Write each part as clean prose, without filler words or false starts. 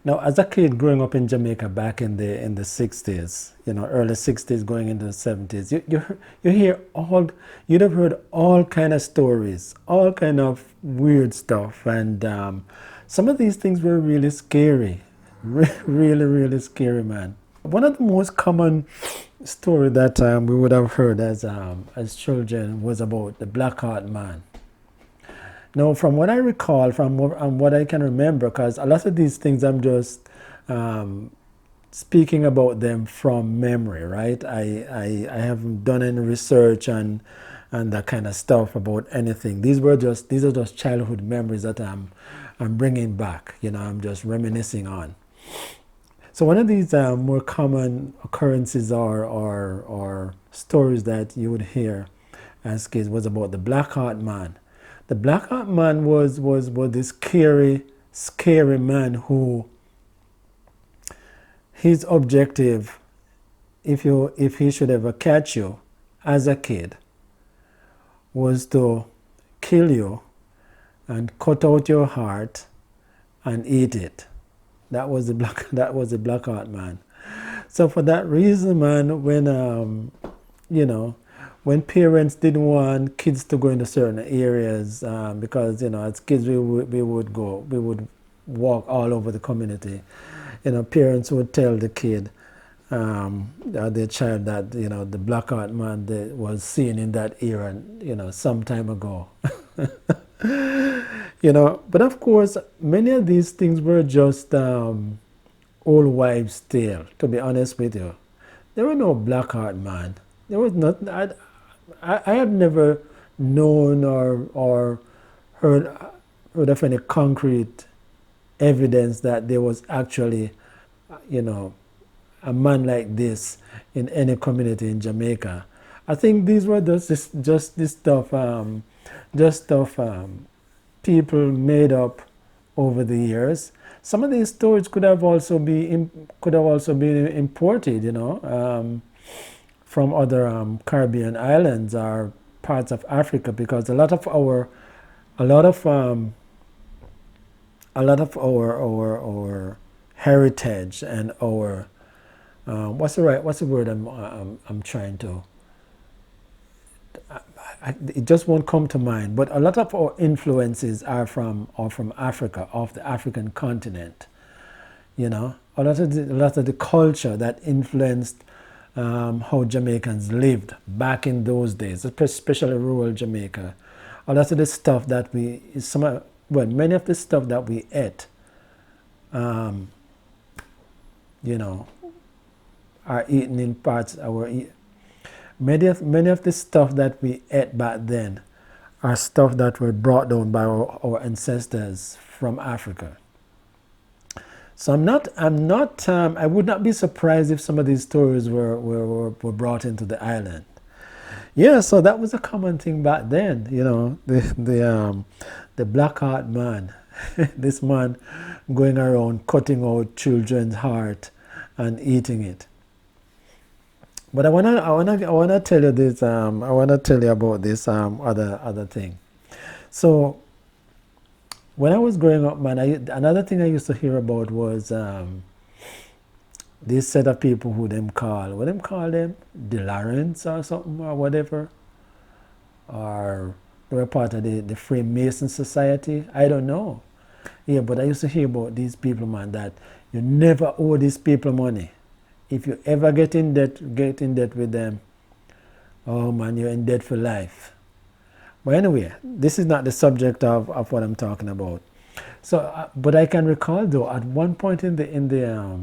Now, as a kid growing up in Jamaica back in the 60s, early 60s going into the 70s, you hear you'd have heard all kind of stories, all kind of weird stuff, and some of these things were really scary, really, really scary, man. One of the most common story that we would have heard as children was about the Black Heart Man. Now, from what I recall, from what I can remember, because a lot of these things I'm just um, speaking about them from memory, right? I haven't done any research and that kind of stuff about anything. These are just childhood memories that I'm bringing back. I'm just reminiscing on. So one of these more common occurrences or stories that you would hear as kids was about the Black Heart Man. The Black Heart Man was this scary man who his objective, if he should ever catch you as a kid, was to kill you and cut out your heart and eat it. That was the Black Heart Man. So for that reason, man, you know when parents didn't want kids to go into certain areas, because as kids we would walk all over the community. Parents would tell the kid, their child, that the Black Heart Man that was seen in that era, some time ago. But of course, many of these things were just old wives' tale. To be honest with you, there were no Black Heart Man. There was not. I have never known or heard of any concrete evidence that there was actually, you know, a man like this in any community in Jamaica. I think these were just this stuff, people made up over the years. Some of these stories could have also been imported, from other Caribbean islands or parts of Africa, because a lot of our heritage and our what's the word I'm trying to, it just won't come to mind, but a lot of our influences are from Africa, off the African continent. A lot of the culture that influenced how Jamaicans lived back in those days, especially rural Jamaica. A lot of the stuff that many of the stuff that we ate, um, you know, are eaten in parts our many of the stuff that we ate back then are stuff that were brought down by our ancestors from Africa. So I would not be surprised if some of these stories were brought into the island. Yeah, so that was a common thing back then, the Black Heart Man, this man going around cutting out children's heart and eating it. But I wanna tell you this. I wanna tell you about this other thing. So when I was growing up, man, another thing I used to hear about was this set of people who them call them, the Lawrence or something or whatever, or they were part of the Freemason Society. I don't know. Yeah, but I used to hear about these people, man, that you never owe these people money. If you ever get in debt with them, oh man, you're in debt for life. But anyway, this is not the subject of what I'm talking about. So, but I can recall though, at one point in the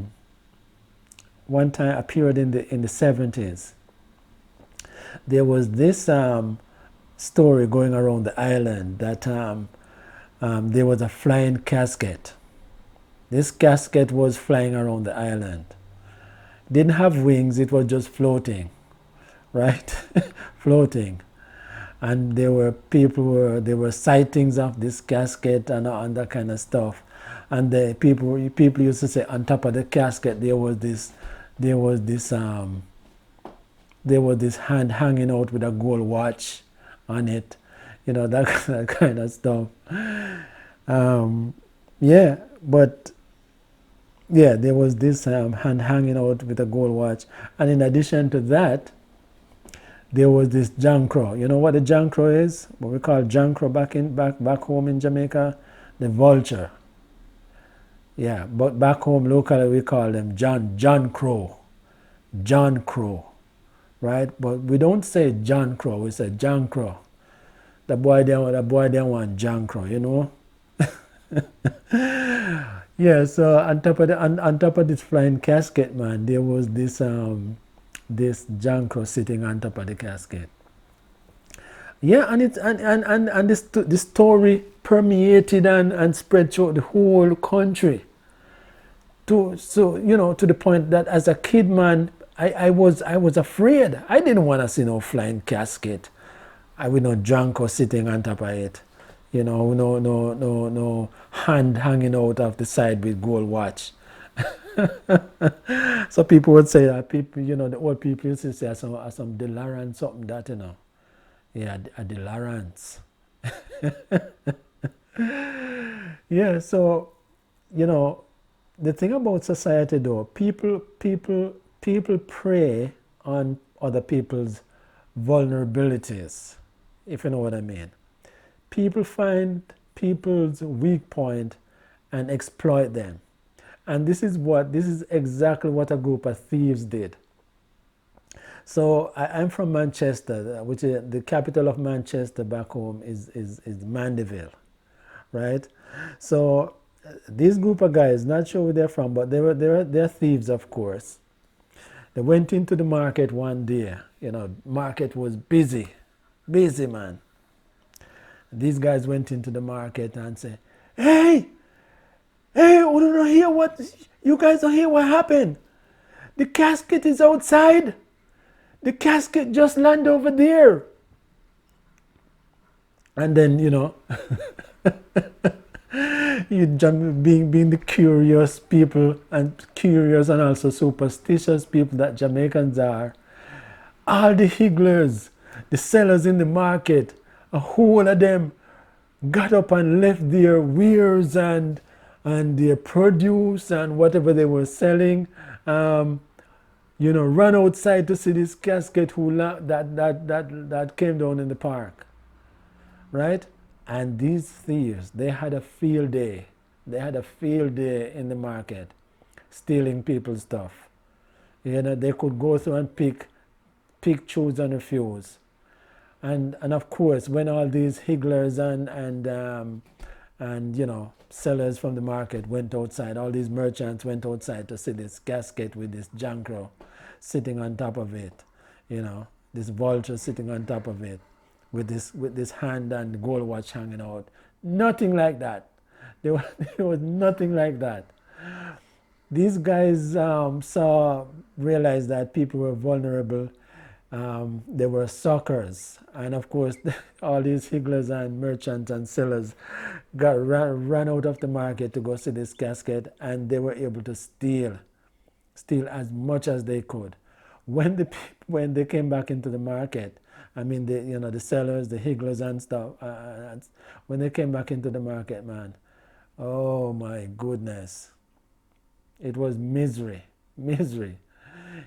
one time, a period in the 70s, there was this story going around the island that there was a flying casket. This casket was flying around the island. Didn't have wings; it was just floating, right? Floating. And there were sightings of this casket and that kind of stuff. And the people used to say on top of the casket there was this hand hanging out with a gold watch on it, that, that kind of stuff. Yeah, but Yeah, there was this hand hanging out with a gold watch, and in addition to that, there was this jankro. You know what the jankro is? What we call jankro back home in Jamaica, the vulture. Yeah, but back home locally we call them John Crow, John Crow, right? But we don't say John Crow, we say John Crow. The boy they want John Crow, you know. Yeah, so on top of this flying casket, man, there was this John Crow sitting on top of the casket. Yeah, and it's and this story permeated and spread through the whole country. To the point that as a kid, man, I was afraid. I didn't want to see no flying casket. I would no Janko sitting on top of it. No hand hanging out of the side with gold watch. So people would say that people, the old people used to say some Delarance something that, Yeah, a Delarance. Yeah, so, the thing about society though, people prey on other people's vulnerabilities, if you know what I mean. People find people's weak point and exploit them. And this is exactly what a group of thieves did. So I'm from Manchester, which is the capital of Manchester back home is Mandeville, right? So this group of guys, not sure where they're from, but they're thieves, of course. They went into the market one day. Market was busy, man. These guys went into the market and said, "Hey, we don't hear what you guys don't hear what happened. The casket is outside. The casket just landed over there." And then, being the curious people and curious and also superstitious people that Jamaicans are, all the higglers, the sellers in the market, a whole of them got up and left their wares and their produce and whatever they were selling, run outside to see this casket that came down in the park, right? And these thieves, they had a field day. They had a field day in the market, stealing people's stuff. They could go through and pick, choose, and refuse. And of course, when all these higglers and sellers from the market went outside, all these merchants went outside to see this casket with this jankro sitting on top of it, this vulture sitting on top of it, with this hand and gold watch hanging out. Nothing like that. There was nothing like that. These guys realized that people were vulnerable. They were suckers, and of course, all these higglers and merchants and sellers ran out of the market to go see this casket, and they were able to steal as much as they could. When they came back into the market, I mean, the sellers, the higglers and stuff, when they came back into the market, man, oh my goodness, it was misery.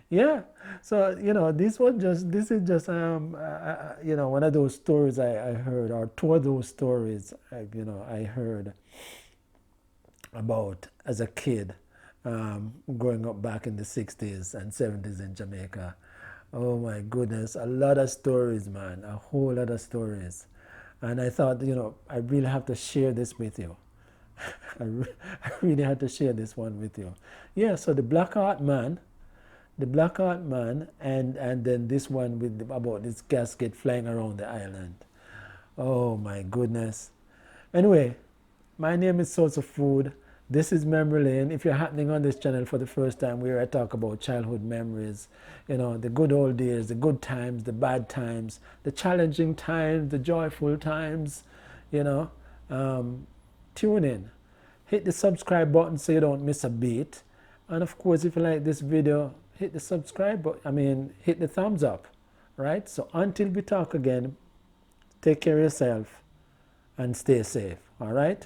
Yeah, so this is just one of those stories I heard, or two of those stories I heard about as a kid, growing up back in the 60s and 70s in Jamaica. Oh my goodness, a lot of stories, man, a whole lot of stories. And I thought, I really have to share this with you. I really had to share this one with you. Yeah, so the Black Art Man, and then this one about this casket flying around the island. Oh my goodness. Anyway, my name is Source of Food. This is Memory Lane. If you're happening on this channel for the first time, where I talk about childhood memories, the good old days, the good times, the bad times, the challenging times, the joyful times, tune in. Hit the subscribe button so you don't miss a beat. And of course, if you like this video, hit the subscribe button. Hit the thumbs up, right? So until we talk again, take care of yourself and stay safe, all right?